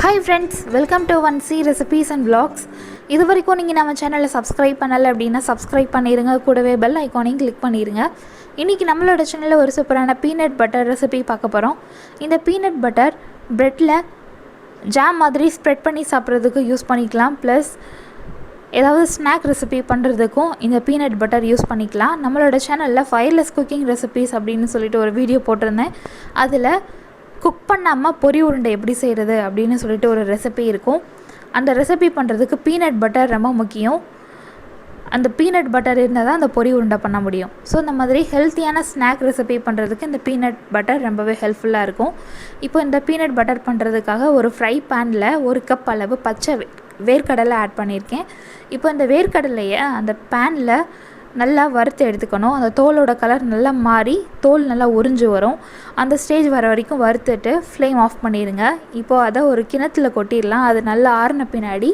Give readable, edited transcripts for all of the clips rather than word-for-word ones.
Hi friends, welcome to 1C Recipes and Vlogs. இது வரைக்கும் நீங்கள் நம்ம சேனலில் சப்ஸ்கிரைப் பண்ணலை அப்படின்னா சப்ஸ்கிரைப் பண்ணிடுங்க. கூடவே பெல் ஐக்கானையும் கிளிக் பண்ணிடுங்க. இன்றைக்கி நம்மளோட சேனலில் ஒரு சூப்பரான பீனட் பட்டர் ரெசிபி பார்க்க போகிறோம். இந்த பீனட் பட்டர் ப்ரெட்டில் ஜாம் மாதிரி ஸ்ப்ரெட் பண்ணி சாப்பிட்றதுக்கு யூஸ் பண்ணிக்கலாம். ப்ளஸ் ஏதாவது ஸ்நாக் ரெசிபி பண்ணுறதுக்கும் இந்த பீனட் பட்டர் யூஸ் பண்ணிக்கலாம். நம்மளோட சேனலில் ஃபயர்லெஸ் குக்கிங் ரெசிபீஸ் அப்படின்னு சொல்லிட்டு ஒரு வீடியோ போட்டிருந்தேன். அதில் குக் பண்ணாமல் பொரி உருண்டை எப்படி செய்கிறது அப்படின்னு சொல்லிட்டு ஒரு ரெசிபி இருக்கும். அந்த ரெசிபி பண்ணுறதுக்கு பீனட் பட்டர் ரொம்ப முக்கியம். அந்த பீனட் பட்டர் இருந்தால் தான் அந்த பொரி உருண்டை பண்ண முடியும். ஸோ இந்த மாதிரி ஹெல்த்தியான ஸ்நாக் ரெசிபி பண்ணுறதுக்கு இந்த பீனட் பட்டர் ரொம்பவே ஹெல்ப்ஃபுல்லாக இருக்கும். இப்போ இந்த பீனட் பட்டர் பண்ணுறதுக்காக ஒரு ஃப்ரை பேனில் 1 கப் அளவு பச்சை வேர்க்கடலை ஆட் பண்ணியிருக்கேன். இப்போ இந்த வேர்க்கடலையை அந்த பேனில் நல்லா வறுத்து எடுத்துக்கணும். அந்த தோலோட கலர் நல்லா மாறி தோல் நல்லா உறிஞ்சு வரும். அந்த ஸ்டேஜ் வர வரைக்கும் வறுத்துட்டு ஃப்ளேம் ஆஃப் பண்ணிடுங்க. இப்போது அதை ஒரு கிணத்துல கொட்டிடலாம். அது நல்லா ஆறின பின்னாடி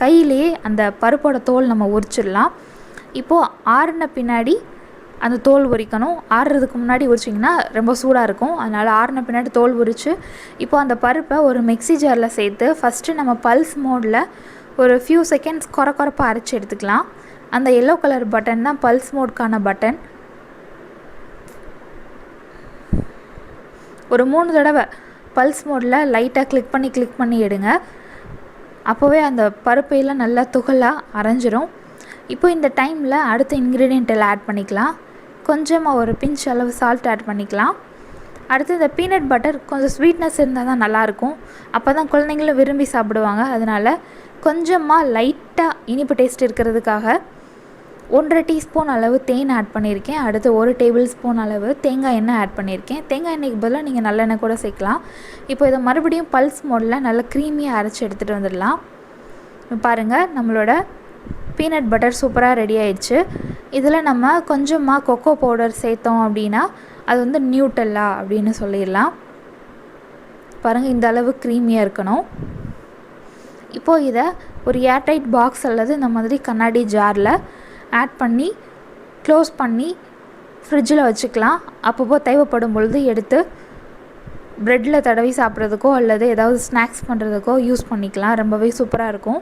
கையிலேயே அந்த பருப்போட தோல் நம்ம உரிச்சிடலாம். இப்போது ஆறின பின்னாடி அந்த தோல் உரிக்கணும். ஆறுறதுக்கு முன்னாடி உரிச்சிங்கன்னா ரொம்ப சூடாக இருக்கும். அதனால் ஆறின பின்னாடி தோல் உரித்து இப்போது அந்த பருப்பை ஒரு மிக்ஸி ஜாரில் சேர்த்து ஃபஸ்ட்டு நம்ம பல்ஸ் மோடில் ஒரு ஃபியூ செகண்ட்ஸ் கொரப்பாக அரைச்சி எடுத்துக்கலாம். அந்த எல்லோ கலர் பட்டன் தான் பல்ஸ் மோட்கான பட்டன். ஒரு 3 தடவை பல்ஸ் மோடில் லைட்டாக கிளிக் பண்ணி எடுங்க. அப்போவே அந்த பருப்பையெல்லாம் நல்லா துகளாக அரைஞ்சிரும். இப்போ இந்த டைமில் அடுத்த இன்க்ரீடியண்ட் எல்லாம் ஆட் பண்ணிக்கலாம். கொஞ்சமாக ஒரு பிஞ்ச் அளவு சால்ட் ஆட் பண்ணிக்கலாம். அடுத்து இந்த பீனட் பட்டர் கொஞ்சம் ஸ்வீட்னஸ் இருந்தால் தான் நல்லாயிருக்கும். அப்போ தான் குழந்தைங்களும் விரும்பி சாப்பிடுவாங்க. அதனால் கொஞ்சமாக லைட்டாக இனிப்பு டேஸ்ட் இருக்கிறதுக்காக 1.5 டீஸ்பூன் அளவு தேன் ஆட் பண்ணியிருக்கேன். அடுத்து 1 டேபிள் ஸ்பூன் அளவு தேங்காய் எண்ணெய் ஆட் பண்ணியிருக்கேன். தேங்காய் எண்ணெய்க்கு பதிலாக நீங்கள் நல்லெண்ணெய் கூட சேர்க்கலாம். இப்போ இதை மறுபடியும் பல்ஸ் மோடில் நல்லா க்ரீமியாக அரைச்சி எடுத்துகிட்டு வந்துடலாம். பாருங்கள், நம்மளோட பீனட் பட்டர் சூப்பராக ரெடி ஆயிடுச்சு. இதில் நம்ம கொஞ்சமாக கொக்கோ பவுடர் சேர்த்தோம் அப்படின்னா அது வந்து நியூட்டெல்லா அப்படின்னு சொல்லிடலாம். பாருங்கள், இந்த அளவு க்ரீமியாக இருக்கணும். இப்போது இதை ஒரு ஏர்டைட் பாக்ஸ் அல்லது இந்த மாதிரி கண்ணாடி ஜாரில் ஆட் பண்ணி க்ளோஸ் பண்ணி ஃப்ரிட்ஜில் வச்சுக்கலாம். அப்பப்போ தேவைப்படும் பொழுது எடுத்து ப்ரெட்டில் தடவி சாப்பிட்றதுக்கோ அல்லது ஏதாவது ஸ்நாக்ஸ் பண்ணுறதுக்கோ யூஸ் பண்ணிக்கலாம். ரொம்பவே சூப்பராக இருக்கும்.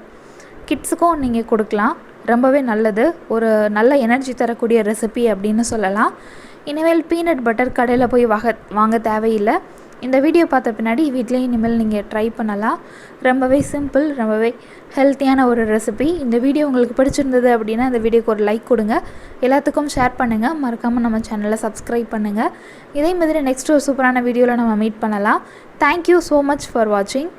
கிட்ஸுக்கும் நீங்கள் கொடுக்கலாம். ரொம்பவே நல்லது. ஒரு நல்ல எனர்ஜி தரக்கூடிய ரெசிபி அப்படின்னு சொல்லலாம். இனிமேல் பீனட் பட்டர் கடையில் போய் வாங்க தேவையில்லை. இந்த வீடியோ பார்த்த பின்னாடி வீட்டிலேயே இனிமேல் நீங்கள் ட்ரை பண்ணலாம். ரொம்பவே சிம்பிள், ரொம்பவே ஹெல்த்தியான ஒரு ரெசிபி. இந்த வீடியோ உங்களுக்கு பிடிச்சிருந்தது அப்படின்னா இந்த வீடியோக்கு ஒரு லைக் கொடுங்க. எல்லாத்துக்கும் ஷேர் பண்ணுங்கள். மறக்காமல் நம்ம சேனலை சப்ஸ்கிரைப் பண்ணுங்கள். இதே மாதிரி நெக்ஸ்ட் ஒரு சூப்பரான வீடியோவில் நம்ம மீட் பண்ணலாம். தேங்க்யூ ஸோ மச் ஃபார் வாட்சிங்.